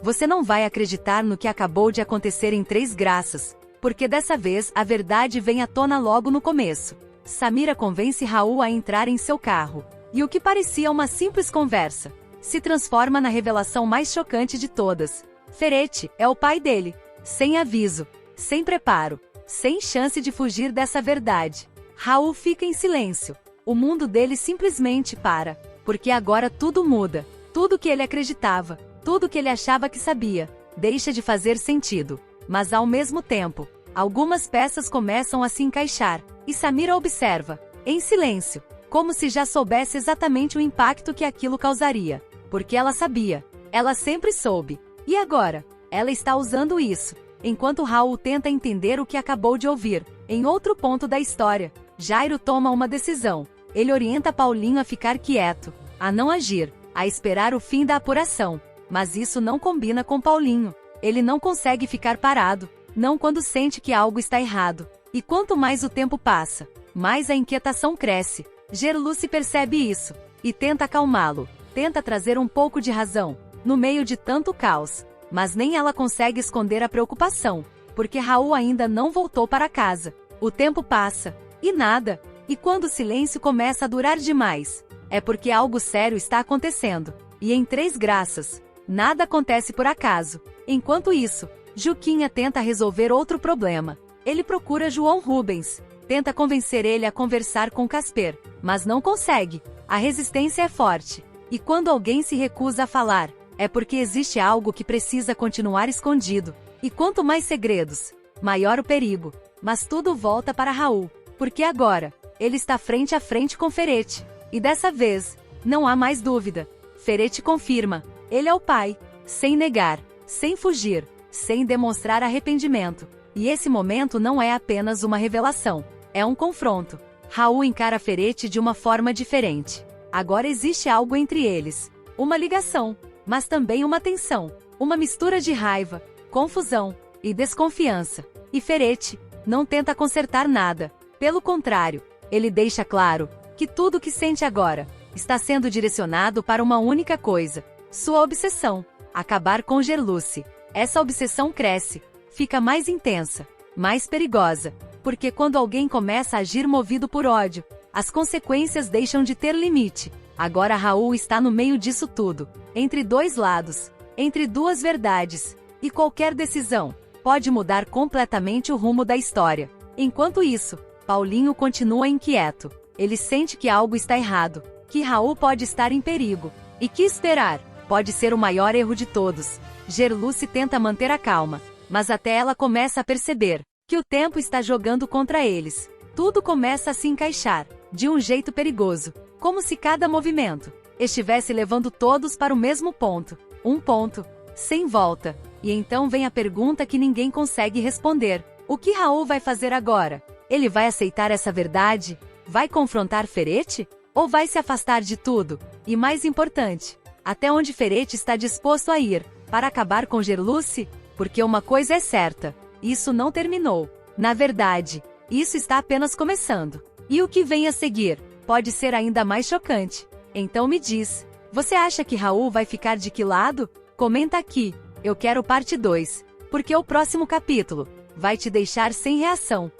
você não vai acreditar no que acabou de acontecer em Três Graças, porque dessa vez a verdade vem à tona logo no começo. Samira convence Raul a entrar em seu carro, e o que parecia uma simples conversa se transforma na revelação mais chocante de todas. Ferete é o pai dele, sem aviso, sem preparo, sem chance de fugir dessa verdade. Raul fica em silêncio. O mundo dele simplesmente para, porque agora tudo muda. Tudo que ele acreditava, tudo que ele achava que sabia, deixa de fazer sentido. Mas ao mesmo tempo, algumas peças começam a se encaixar, e Samira observa, em silêncio, como se já soubesse exatamente o impacto que aquilo causaria. Porque ela sabia, ela sempre soube. E agora, ela está usando isso, enquanto Raul tenta entender o que acabou de ouvir. Em outro ponto da história, Jairo toma uma decisão. Ele orienta Paulinho a ficar quieto, a não agir, a esperar o fim da apuração. Mas isso não combina com Paulinho. Ele não consegue ficar parado, não quando sente que algo está errado. E quanto mais o tempo passa, mais a inquietação cresce. Gerluce percebe isso, e tenta acalmá-lo, tenta trazer um pouco de razão, no meio de tanto caos. Mas nem ela consegue esconder a preocupação, porque Raul ainda não voltou para casa. O tempo passa, e nada. E quando o silêncio começa a durar demais, é porque algo sério está acontecendo. E em Três Graças, nada acontece por acaso. Enquanto isso, Juquinha tenta resolver outro problema. Ele procura João Rubens, tenta convencer ele a conversar com Casper, mas não consegue. A resistência é forte. E quando alguém se recusa a falar, é porque existe algo que precisa continuar escondido. E quanto mais segredos, maior o perigo. Mas tudo volta para Raul, porque agora, ele está frente a frente com Ferete. E dessa vez, não há mais dúvida. Ferete confirma, ele é o pai, sem negar, sem fugir, sem demonstrar arrependimento. E esse momento não é apenas uma revelação, é um confronto. Raul encara Ferete de uma forma diferente. Agora existe algo entre eles, uma ligação, mas também uma tensão, uma mistura de raiva, confusão e desconfiança. E Ferete não tenta consertar nada, pelo contrário, ele deixa claro que tudo que sente agora está sendo direcionado para uma única coisa: sua obsessão, acabar com Gerluce. Essa obsessão cresce, fica mais intensa, mais perigosa, porque quando alguém começa a agir movido por ódio, as consequências deixam de ter limite. Agora Raul está no meio disso tudo, entre dois lados, entre duas verdades, e qualquer decisão pode mudar completamente o rumo da história. Enquanto isso, Paulinho continua inquieto. Ele sente que algo está errado, que Raul pode estar em perigo, e que esperar pode ser o maior erro de todos. Gerluce tenta manter a calma, mas até ela começa a perceber que o tempo está jogando contra eles. Tudo começa a se encaixar, de um jeito perigoso, como se cada movimento estivesse levando todos para o mesmo ponto, um ponto, sem volta. E então vem a pergunta que ninguém consegue responder: o que Raul vai fazer agora? Ele vai aceitar essa verdade? Vai confrontar Ferete? Ou vai se afastar de tudo? E mais importante, até onde Ferete está disposto a ir para acabar com Gerluce? Porque uma coisa é certa, isso não terminou. Na verdade, isso está apenas começando. E o que vem a seguir pode ser ainda mais chocante. Então me diz, você acha que Raul vai ficar de que lado? Comenta aqui, eu quero parte 2, porque o próximo capítulo vai te deixar sem reação.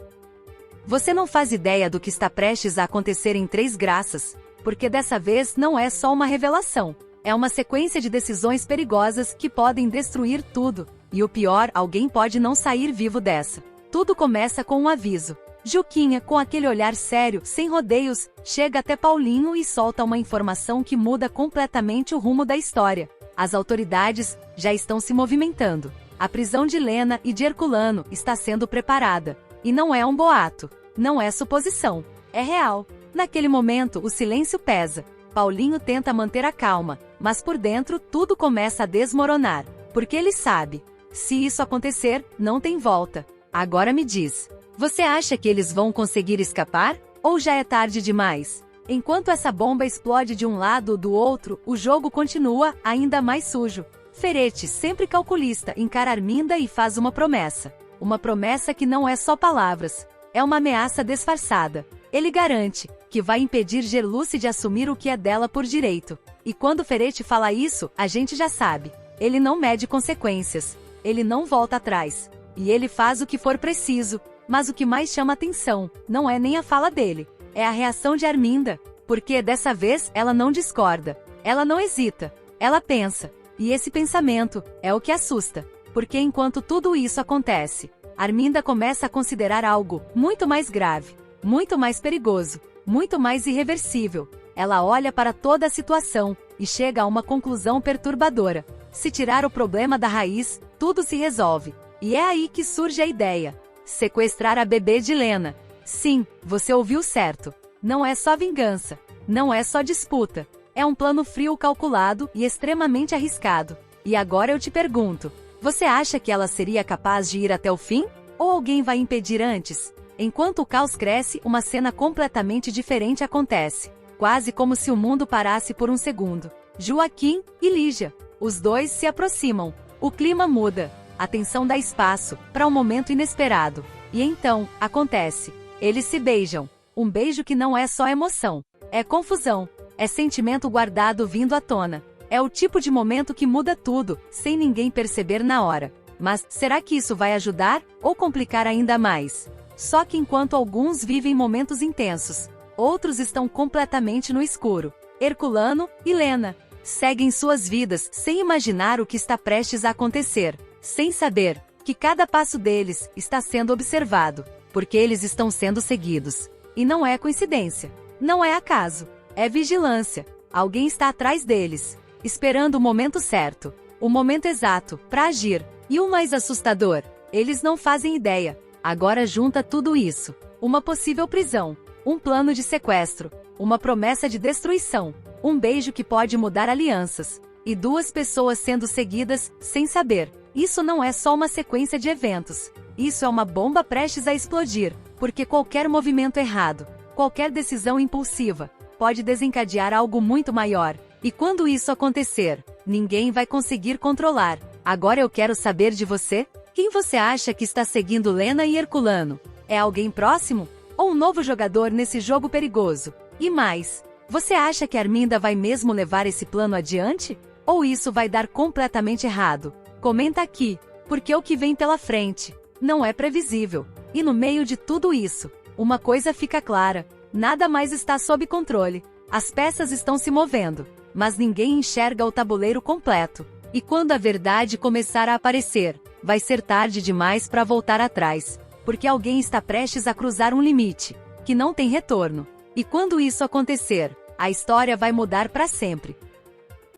Você não faz ideia do que está prestes a acontecer em Três Graças, porque dessa vez não é só uma revelação, é uma sequência de decisões perigosas que podem destruir tudo, e o pior, alguém pode não sair vivo dessa. Tudo começa com um aviso. Juquinha, com aquele olhar sério, sem rodeios, chega até Paulinho e solta uma informação que muda completamente o rumo da história. As autoridades já estão se movimentando. A prisão de Lena e de Herculano está sendo preparada. E não é um boato, não é suposição, é real. Naquele momento, o silêncio pesa. Paulinho tenta manter a calma, mas por dentro tudo começa a desmoronar, porque ele sabe, se isso acontecer, não tem volta. Agora me diz, você acha que eles vão conseguir escapar? Ou já é tarde demais? Enquanto essa bomba explode de um lado ou do outro, o jogo continua, ainda mais sujo. Ferete, sempre calculista, encara Arminda e faz uma promessa. Uma promessa que não é só palavras, é uma ameaça disfarçada. Ele garante que vai impedir Gerluce de assumir o que é dela por direito. E quando Ferete fala isso, a gente já sabe. Ele não mede consequências. Ele não volta atrás. E ele faz o que for preciso. Mas o que mais chama atenção não é nem a fala dele, é a reação de Arminda. Porque dessa vez ela não discorda. Ela não hesita. Ela pensa. E esse pensamento é o que assusta. Porque enquanto tudo isso acontece, Arminda começa a considerar algo muito mais grave, muito mais perigoso, muito mais irreversível. Ela olha para toda a situação e chega a uma conclusão perturbadora. Se tirar o problema da raiz, tudo se resolve. E é aí que surge a ideia: sequestrar a bebê de Lena. Sim, você ouviu certo. Não é só vingança. Não é só disputa. É um plano frio, calculado e extremamente arriscado. E agora eu te pergunto: você acha que ela seria capaz de ir até o fim? Ou alguém vai impedir antes? Enquanto o caos cresce, uma cena completamente diferente acontece. Quase como se o mundo parasse por um segundo. Joaquim e Lígia. Os dois se aproximam. O clima muda. A tensão dá espaço para um momento inesperado. E então, acontece. Eles se beijam. Um beijo que não é só emoção. É confusão. É sentimento guardado vindo à tona. É o tipo de momento que muda tudo, sem ninguém perceber na hora. Mas, será que isso vai ajudar, ou complicar ainda mais? Só que enquanto alguns vivem momentos intensos, outros estão completamente no escuro. Herculano e Lena seguem suas vidas sem imaginar o que está prestes a acontecer, sem saber que cada passo deles está sendo observado, porque eles estão sendo seguidos. E não é coincidência, não é acaso, é vigilância. Alguém está atrás deles, esperando o momento certo, o momento exato, para agir. E o mais assustador, eles não fazem ideia. Agora junta tudo isso: uma possível prisão, um plano de sequestro, uma promessa de destruição, um beijo que pode mudar alianças, e duas pessoas sendo seguidas, sem saber. Isso não é só uma sequência de eventos. Isso é uma bomba prestes a explodir, porque qualquer movimento errado, qualquer decisão impulsiva, pode desencadear algo muito maior. E quando isso acontecer, ninguém vai conseguir controlar. Agora eu quero saber de você: quem você acha que está seguindo Lena e Herculano? É alguém próximo? Ou um novo jogador nesse jogo perigoso? E mais, você acha que Arminda vai mesmo levar esse plano adiante? Ou isso vai dar completamente errado? Comenta aqui, porque o que vem pela frente não é previsível. E no meio de tudo isso, uma coisa fica clara: nada mais está sob controle. As peças estão se movendo, mas ninguém enxerga o tabuleiro completo. E quando a verdade começar a aparecer, vai ser tarde demais para voltar atrás, porque alguém está prestes a cruzar um limite que não tem retorno. E quando isso acontecer, a história vai mudar para sempre.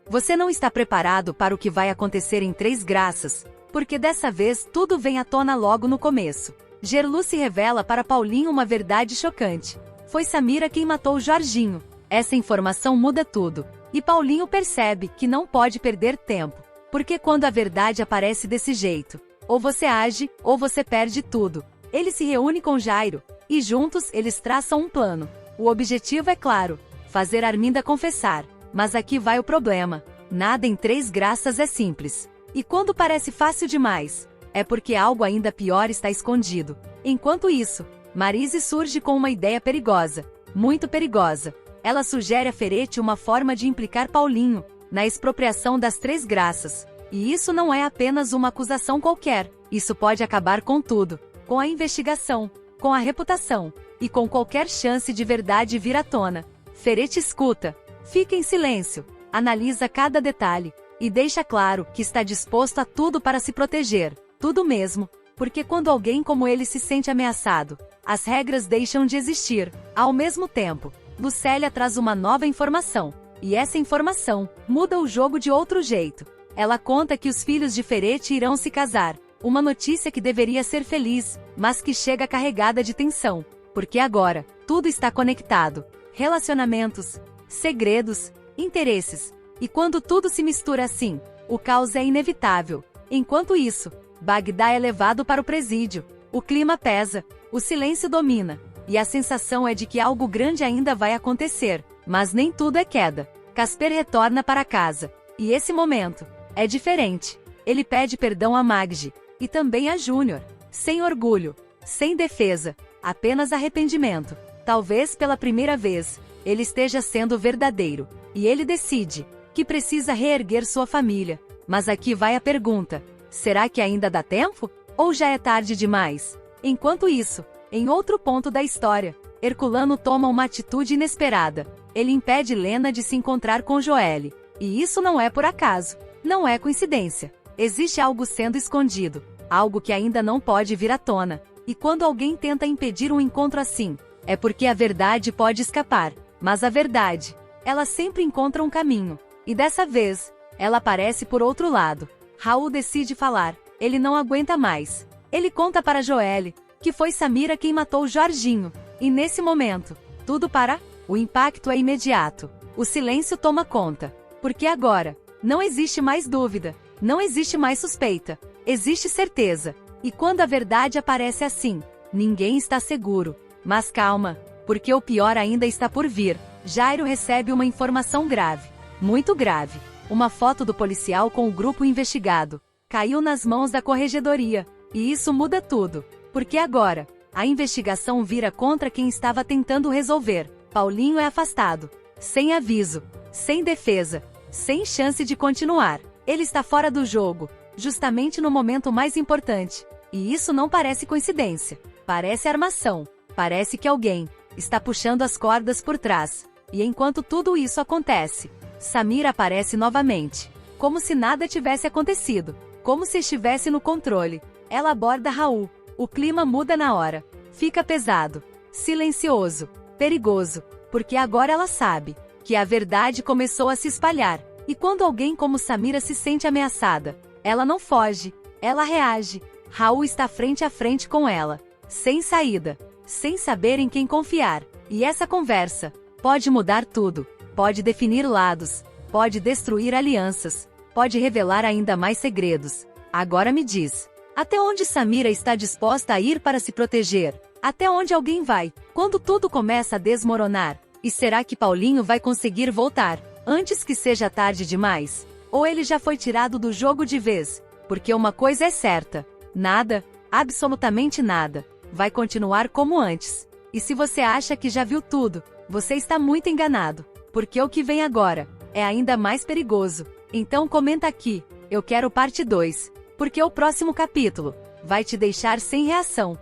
Você não está preparado para o que vai acontecer em Três Graças, porque dessa vez tudo vem à tona logo no começo. Gerluce revela para Paulinho uma verdade chocante: foi Samira quem matou Jorginho. Essa informação muda tudo, e Paulinho percebe que não pode perder tempo. Porque quando a verdade aparece desse jeito, ou você age, ou você perde tudo. Ele se reúne com Jairo, e juntos eles traçam um plano. O objetivo é claro: fazer Arminda confessar. Mas aqui vai o problema: nada em Três Graças é simples. E quando parece fácil demais, é porque algo ainda pior está escondido. Enquanto isso, Marise surge com uma ideia perigosa, muito perigosa. Ela sugere a Ferete uma forma de implicar Paulinho na expropriação das Três Graças. E isso não é apenas uma acusação qualquer. Isso pode acabar com tudo. Com a investigação, com a reputação, e com qualquer chance de verdade vir à tona. Ferete escuta, fica em silêncio, analisa cada detalhe, e deixa claro que está disposto a tudo para se proteger. Tudo mesmo, porque quando alguém como ele se sente ameaçado, as regras deixam de existir. Ao mesmo tempo, Lucélia traz uma nova informação. E essa informação muda o jogo de outro jeito. Ela conta que os filhos de Ferete irão se casar. Uma notícia que deveria ser feliz, mas que chega carregada de tensão. Porque agora, tudo está conectado. Relacionamentos, segredos, interesses. E quando tudo se mistura assim, o caos é inevitável. Enquanto isso, Bagdá é levado para o presídio. O clima pesa, o silêncio domina. E a sensação é de que algo grande ainda vai acontecer. Mas nem tudo é queda. Casper retorna para casa. E esse momento é diferente. Ele pede perdão a Magdi. E também a Júnior. Sem orgulho. Sem defesa. Apenas arrependimento. Talvez pela primeira vez, ele esteja sendo verdadeiro. E ele decide que precisa reerguer sua família. Mas aqui vai a pergunta: será que ainda dá tempo? Ou já é tarde demais? Enquanto isso, em outro ponto da história, Herculano toma uma atitude inesperada. Ele impede Lena de se encontrar com Joelle. E isso não é por acaso. Não é coincidência. Existe algo sendo escondido. Algo que ainda não pode vir à tona. E quando alguém tenta impedir um encontro assim, é porque a verdade pode escapar. Mas a verdade, ela sempre encontra um caminho. E dessa vez, ela aparece por outro lado. Raul decide falar. Ele não aguenta mais. Ele conta para Joelle que foi Samira quem matou Jorginho. E nesse momento, tudo para. O impacto é imediato. O silêncio toma conta. Porque agora, não existe mais dúvida. Não existe mais suspeita. Existe certeza. E quando a verdade aparece assim, ninguém está seguro. Mas calma, porque o pior ainda está por vir. Jairo recebe uma informação grave. Muito grave. Uma foto do policial com o grupo investigado. Caiu nas mãos da corregedoria. E isso muda tudo. Porque agora, a investigação vira contra quem estava tentando resolver. Paulinho é afastado. Sem aviso. Sem defesa. Sem chance de continuar. Ele está fora do jogo. Justamente no momento mais importante. E isso não parece coincidência. Parece armação. Parece que alguém está puxando as cordas por trás. E enquanto tudo isso acontece, Samira aparece novamente. Como se nada tivesse acontecido. Como se estivesse no controle. Ela aborda Raul. O clima muda na hora. Fica pesado. Silencioso. Perigoso. Porque agora ela sabe que a verdade começou a se espalhar. E quando alguém como Samira se sente ameaçada, ela não foge. Ela reage. Raul está frente a frente com ela. Sem saída. Sem saber em quem confiar. E essa conversa pode mudar tudo. Pode definir lados. Pode destruir alianças. Pode revelar ainda mais segredos. Agora me diz. Até onde Samira está disposta a ir para se proteger? Até onde alguém vai, quando tudo começa a desmoronar? E será que Paulinho vai conseguir voltar, antes que seja tarde demais? Ou ele já foi tirado do jogo de vez? Porque uma coisa é certa. Nada, absolutamente nada, vai continuar como antes. E se você acha que já viu tudo, você está muito enganado. Porque o que vem agora é ainda mais perigoso. Então comenta aqui, eu quero parte 2. Porque o próximo capítulo vai te deixar sem reação.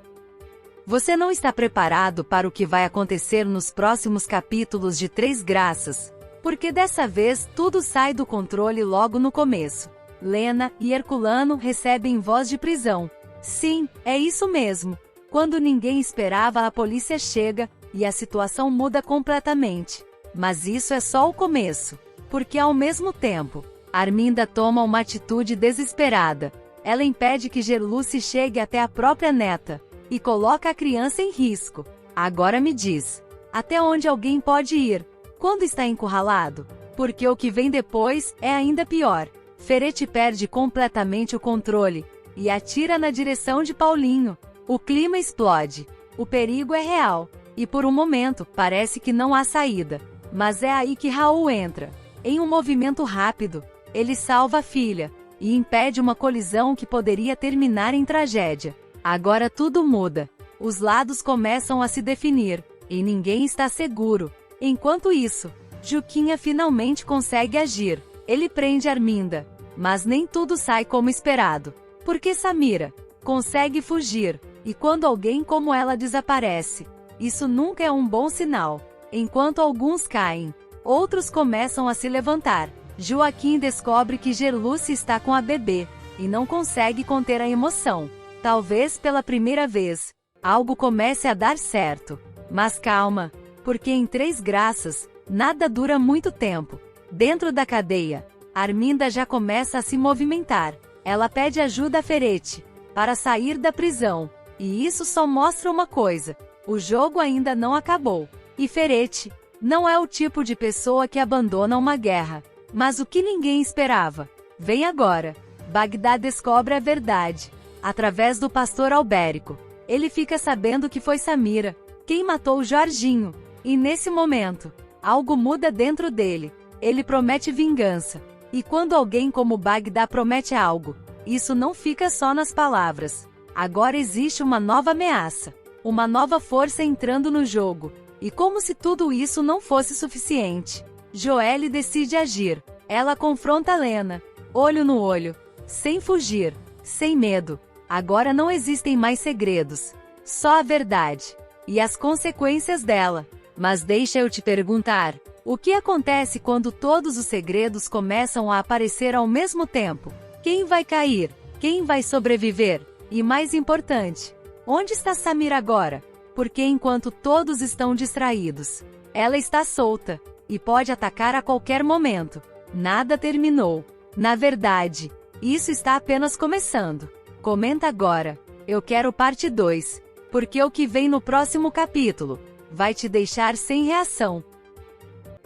Você não está preparado para o que vai acontecer nos próximos capítulos de Três Graças? Porque dessa vez tudo sai do controle logo no começo. Lena e Herculano recebem voz de prisão. Sim, é isso mesmo. Quando ninguém esperava, a polícia chega e a situação muda completamente. Mas isso é só o começo. Porque ao mesmo tempo, Arminda toma uma atitude desesperada. Ela impede que Gerluce chegue até a própria neta. E coloca a criança em risco. Agora me diz. Até onde alguém pode ir? Quando está encurralado? Porque o que vem depois é ainda pior. Ferete perde completamente o controle. E atira na direção de Paulinho. O clima explode. O perigo é real. E por um momento, parece que não há saída. Mas é aí que Raul entra. Em um movimento rápido, ele salva a filha. E impede uma colisão que poderia terminar em tragédia. Agora tudo muda. Os lados começam a se definir. E ninguém está seguro. Enquanto isso, Juquinha finalmente consegue agir. Ele prende Arminda. Mas nem tudo sai como esperado. Porque Samira consegue fugir. E quando alguém como ela desaparece, isso nunca é um bom sinal. Enquanto alguns caem, outros começam a se levantar. Joaquim descobre que Gerluce está com a bebê. E não consegue conter a emoção. Talvez pela primeira vez, algo comece a dar certo. Mas calma, porque em Três Graças, nada dura muito tempo. Dentro da cadeia, Arminda já começa a se movimentar. Ela pede ajuda a Ferete para sair da prisão. E isso só mostra uma coisa: o jogo ainda não acabou. E Ferete não é o tipo de pessoa que abandona uma guerra. Mas o que ninguém esperava vem agora. Bagdá descobre a verdade. Através do pastor Albérico, ele fica sabendo que foi Samira quem matou Jorginho. E nesse momento, algo muda dentro dele. Ele promete vingança. E quando alguém como Bagdá promete algo, isso não fica só nas palavras. Agora existe uma nova ameaça. Uma nova força entrando no jogo. E como se tudo isso não fosse suficiente, Joelle decide agir. Ela confronta Lena. olho no olho, sem fugir, sem medo. Agora não existem mais segredos, só a verdade e as consequências dela. Mas deixa eu te perguntar, o que acontece quando todos os segredos começam a aparecer ao mesmo tempo? Quem vai cair? Quem vai sobreviver? E mais importante, onde está Samira agora? Porque enquanto todos estão distraídos, ela está solta e pode atacar a qualquer momento. Nada terminou. Na verdade, isso está apenas começando. Comenta agora. Eu quero parte 2, porque o que vem no próximo capítulo vai te deixar sem reação.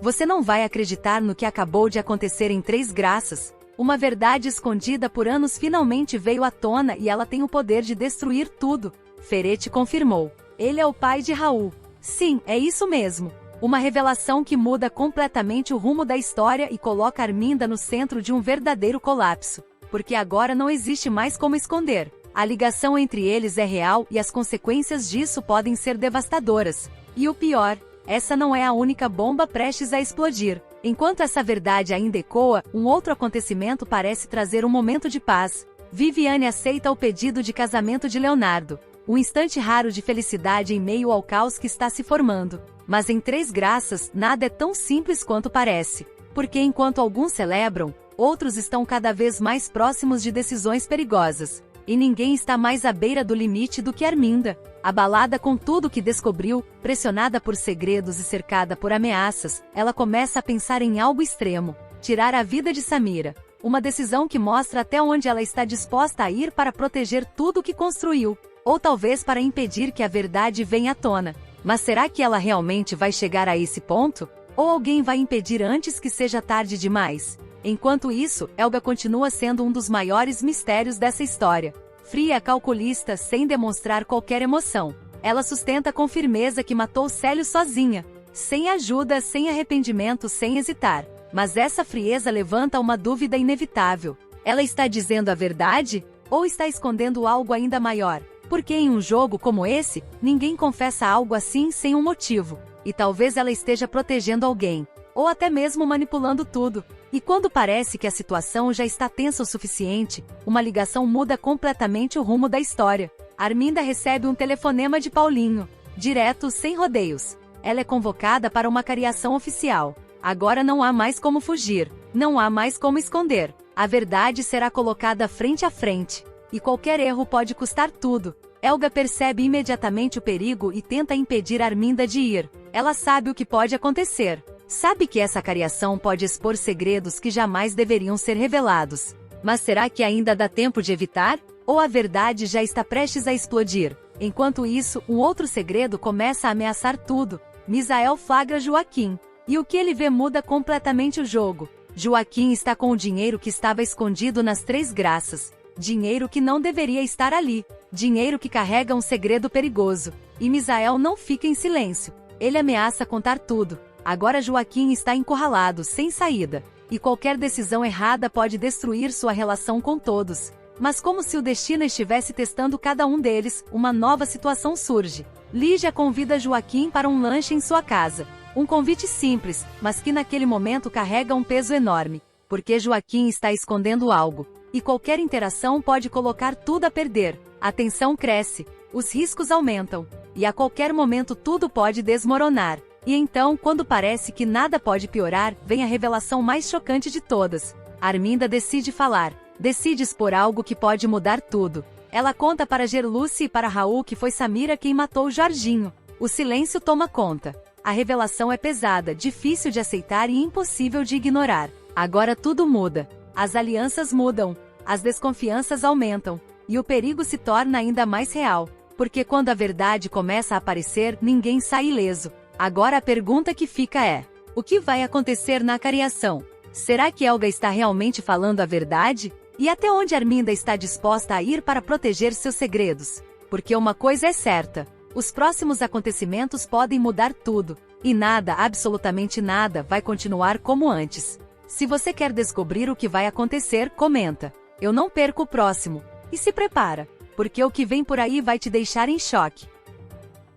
Você não vai acreditar no que acabou de acontecer em Três Graças. Uma verdade escondida por anos finalmente veio à tona e ela tem o poder de destruir tudo. Ferete confirmou. Ele é o pai de Raul. Sim, é isso mesmo. Uma revelação que muda completamente o rumo da história e coloca Arminda no centro de um verdadeiro colapso. Porque agora não existe mais como esconder. A ligação entre eles é real e as consequências disso podem ser devastadoras. E o pior, essa não é a única bomba prestes a explodir. Enquanto essa verdade ainda ecoa, um outro acontecimento parece trazer um momento de paz. Viviane aceita o pedido de casamento de Leonardo. Um instante raro de felicidade em meio ao caos que está se formando. Mas em Três Graças, nada é tão simples quanto parece. Porque enquanto alguns celebram, outros estão cada vez mais próximos de decisões perigosas. E ninguém está mais à beira do limite do que Arminda. Abalada com tudo que descobriu, pressionada por segredos e cercada por ameaças, ela começa a pensar em algo extremo: tirar a vida de Samira. Uma decisão que mostra até onde ela está disposta a ir para proteger tudo o que construiu. Ou talvez para impedir que a verdade venha à tona. Mas será que ela realmente vai chegar a esse ponto? Ou alguém vai impedir antes que seja tarde demais? Enquanto isso, Helga continua sendo um dos maiores mistérios dessa história. Fria, calculista, sem demonstrar qualquer emoção. Ela sustenta com firmeza que matou Célio sozinha. Sem ajuda, sem arrependimento, sem hesitar. Mas essa frieza levanta uma dúvida inevitável. Ela está dizendo a verdade? Ou está escondendo algo ainda maior? Porque em um jogo como esse, ninguém confessa algo assim sem um motivo. E talvez ela esteja protegendo alguém. Ou até mesmo manipulando tudo. E quando parece que a situação já está tensa o suficiente, uma ligação muda completamente o rumo da história. Arminda recebe um telefonema de Paulinho. Direto, sem rodeios. Ela é convocada para uma cariação oficial. Agora não há mais como fugir. Não há mais como esconder. A verdade será colocada frente a frente. E qualquer erro pode custar tudo. Helga percebe imediatamente o perigo e tenta impedir Arminda de ir. Ela sabe o que pode acontecer. Sabe que essa cariação pode expor segredos que jamais deveriam ser revelados. Mas será que ainda dá tempo de evitar? Ou a verdade já está prestes a explodir? Enquanto isso, um outro segredo começa a ameaçar tudo. Misael flagra Joaquim. E o que ele vê muda completamente o jogo. Joaquim está com o dinheiro que estava escondido nas Três Graças. Dinheiro que não deveria estar ali. Dinheiro que carrega um segredo perigoso. E Misael não fica em silêncio. Ele ameaça contar tudo. Agora Joaquim está encurralado, sem saída. E qualquer decisão errada pode destruir sua relação com todos. Mas como se o destino estivesse testando cada um deles, uma nova situação surge. Lígia convida Joaquim para um lanche em sua casa. Um convite simples, mas que naquele momento carrega um peso enorme. Porque Joaquim está escondendo algo. E qualquer interação pode colocar tudo a perder. A tensão cresce, os riscos aumentam. E a qualquer momento tudo pode desmoronar. E então, quando parece que nada pode piorar, vem a revelação mais chocante de todas. Arminda decide falar. Decide expor algo que pode mudar tudo. Ela conta para Gerluce e para Raul que foi Samira quem matou Jorginho. O silêncio toma conta. A revelação é pesada, difícil de aceitar e impossível de ignorar. Agora tudo muda. As alianças mudam. As desconfianças aumentam. E o perigo se torna ainda mais real. Porque quando a verdade começa a aparecer, ninguém sai ileso. Agora a pergunta que fica é: o que vai acontecer na cariação? Será que Helga está realmente falando a verdade? E até onde Arminda está disposta a ir para proteger seus segredos? Porque uma coisa é certa: os próximos acontecimentos podem mudar tudo. E nada, absolutamente nada, vai continuar como antes. Se você quer descobrir o que vai acontecer, comenta. Eu não perco o próximo. E se prepara, porque o que vem por aí vai te deixar em choque.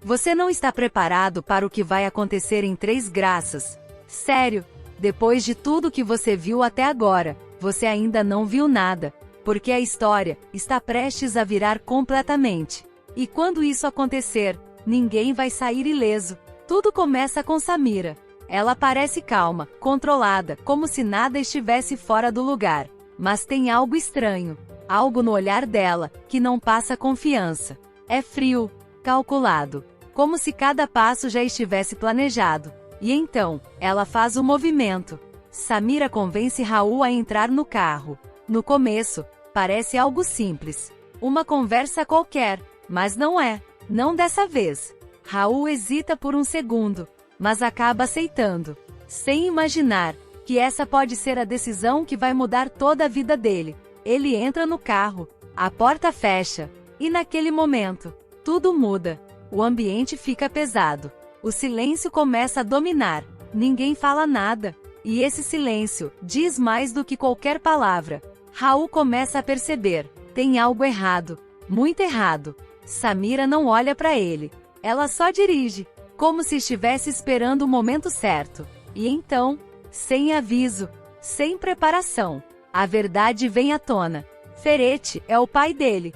Você não está preparado para o que vai acontecer em Três Graças? Sério? Depois de tudo que você viu até agora, você ainda não viu nada, porque a história está prestes a virar completamente. E quando isso acontecer, ninguém vai sair ileso. Tudo começa com Samira. Ela parece calma, controlada, como se nada estivesse fora do lugar. Mas tem algo estranho. Algo no olhar dela, que não passa confiança. É frio, calculado. Como se cada passo já estivesse planejado. E então, ela faz o movimento. Samira convence Raul a entrar no carro. No começo, parece algo simples. Uma conversa qualquer, mas não é. Não dessa vez. Raul hesita por um segundo, mas acaba aceitando, sem imaginar que essa pode ser a decisão que vai mudar toda a vida dele. Ele entra no carro, a porta fecha, e naquele momento, tudo muda. O ambiente fica pesado. O silêncio começa a dominar. Ninguém fala nada. E esse silêncio diz mais do que qualquer palavra. Raul começa a perceber. Tem algo errado. Muito errado. Samira não olha para ele. Ela só dirige, como se estivesse esperando o momento certo. E então, sem aviso, sem preparação, a verdade vem à tona. Ferete é o pai dele.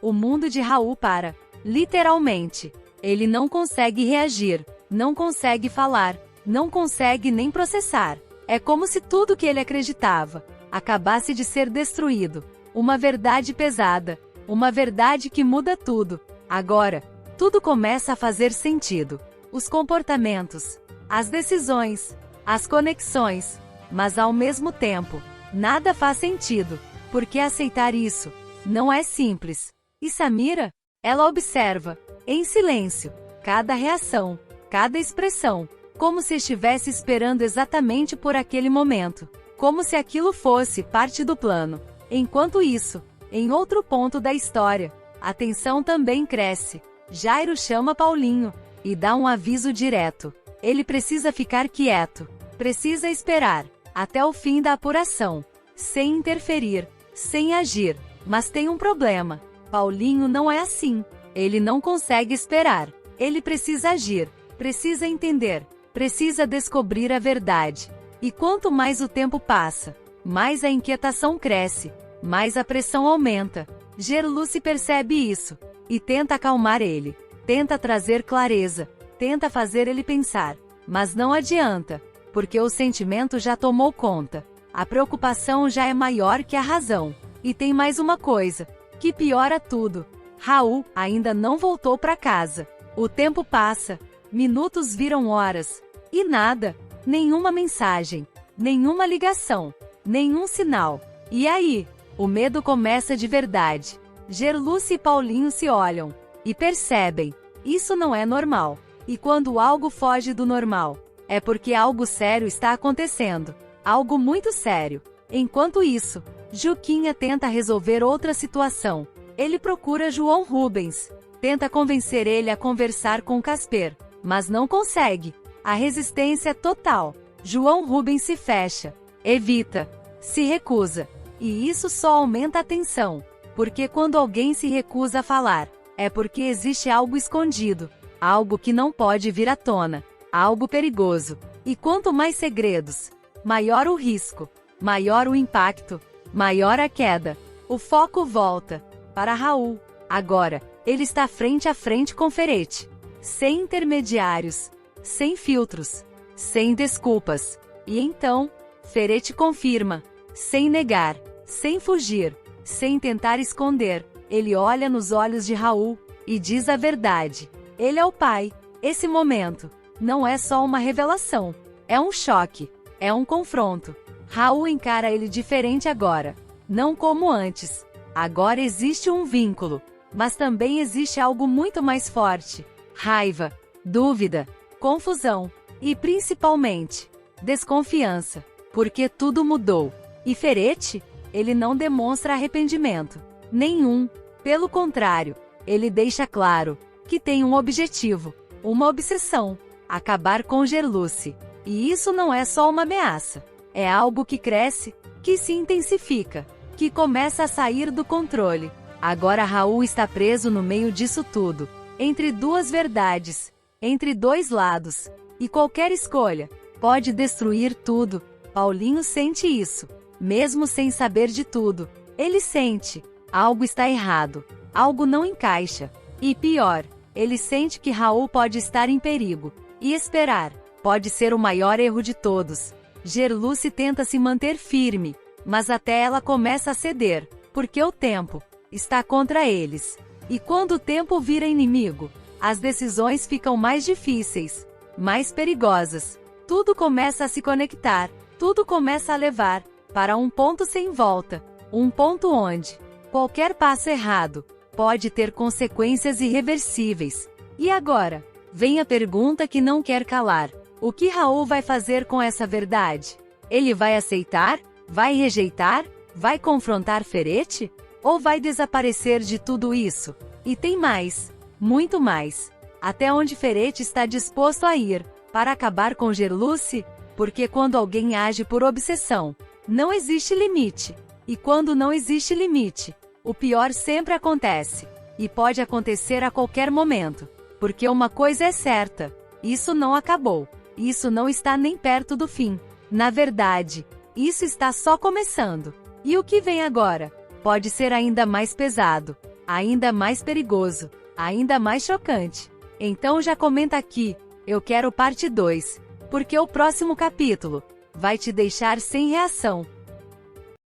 O mundo de Raul para. Literalmente. Ele não consegue reagir, não consegue falar, não consegue nem processar. É como se tudo que ele acreditava acabasse de ser destruído. Uma verdade pesada. Uma verdade que muda tudo. Agora, tudo começa a fazer sentido. Os comportamentos, as decisões, as conexões. Mas ao mesmo tempo, nada faz sentido. Porque aceitar isso não é simples. E Samira? Ela observa, em silêncio, cada reação, cada expressão, como se estivesse esperando exatamente por aquele momento. Como se aquilo fosse parte do plano. Enquanto isso, em outro ponto da história, a tensão também cresce. Jairo chama Paulinho e dá um aviso direto. Ele precisa ficar quieto. Precisa esperar até o fim da apuração, sem interferir, sem agir. Mas tem um problema. Paulinho não é assim. Ele não consegue esperar. Ele precisa agir, precisa entender, precisa descobrir a verdade. E quanto mais o tempo passa, mais a inquietação cresce, mais a pressão aumenta. Gerluce percebe isso e tenta acalmar ele, tenta trazer clareza, tenta fazer ele pensar. Mas não adianta, porque o sentimento já tomou conta. A preocupação já é maior que a razão. E tem mais uma coisa que piora tudo. Raul ainda não voltou para casa. O tempo passa, minutos viram horas, e nada, nenhuma mensagem, nenhuma ligação, nenhum sinal. E aí, o medo começa de verdade. Gerluce e Paulinho se olham e percebem, isso não é normal. E quando algo foge do normal, é porque algo sério está acontecendo, algo muito sério. Enquanto isso, Juquinha tenta resolver outra situação. Ele procura João Rubens, tenta convencer ele a conversar com Casper, mas não consegue. A resistência é total. João Rubens se fecha, evita, se recusa. E isso só aumenta a tensão, porque quando alguém se recusa a falar, é porque existe algo escondido, algo que não pode vir à tona, algo perigoso. E quanto mais segredos, maior o risco, maior o impacto, maior a queda. O foco volta para Raul. Agora, ele está frente a frente com Ferete. Sem intermediários, sem filtros, sem desculpas. E então, Ferete confirma, sem negar, sem fugir, sem tentar esconder. Ele olha nos olhos de Raul e diz a verdade. Ele é o pai. Esse momento não é só uma revelação, é um choque, é um confronto. Raul encara ele diferente agora, não como antes. Agora existe um vínculo, mas também existe algo muito mais forte: raiva, dúvida, confusão e, principalmente, desconfiança, porque tudo mudou. E Ferete? Ele não demonstra arrependimento nenhum. Pelo contrário, ele deixa claro que tem um objetivo, uma obsessão: acabar com Gerluce. E isso não é só uma ameaça, é algo que cresce, que se intensifica, que começa a sair do controle. Agora Raul está preso no meio disso tudo, entre duas verdades, entre dois lados, e qualquer escolha pode destruir tudo. Paulinho sente isso. mesmo sem saber de tudo. Ele sente, algo está errado, algo não encaixa. E pior, ele sente que Raul pode estar em perigo. E esperar pode ser o maior erro de todos. Gerluce tenta se manter firme, mas até ela começa a ceder, porque o tempo está contra eles. E quando o tempo vira inimigo, as decisões ficam mais difíceis, mais perigosas. Tudo começa a se conectar, tudo começa a levar para um ponto sem volta, um ponto onde qualquer passo errado pode ter consequências irreversíveis. E agora, vem a pergunta que não quer calar. O que Raul vai fazer com essa verdade? Ele vai aceitar? Vai rejeitar? Vai confrontar Ferete? Ou vai desaparecer de tudo isso? E tem mais, muito mais. Até onde Ferete está disposto a ir para acabar com Gerluce? Porque quando alguém age por obsessão, não existe limite. E quando não existe limite, o pior sempre acontece. E pode acontecer a qualquer momento. Porque uma coisa é certa: isso não acabou. Isso não está nem perto do fim. Na verdade, isso está só começando. E o que vem agora pode ser ainda mais pesado, ainda mais perigoso, ainda mais chocante. Então já comenta aqui, eu quero parte 2, porque o próximo capítulo vai te deixar sem reação.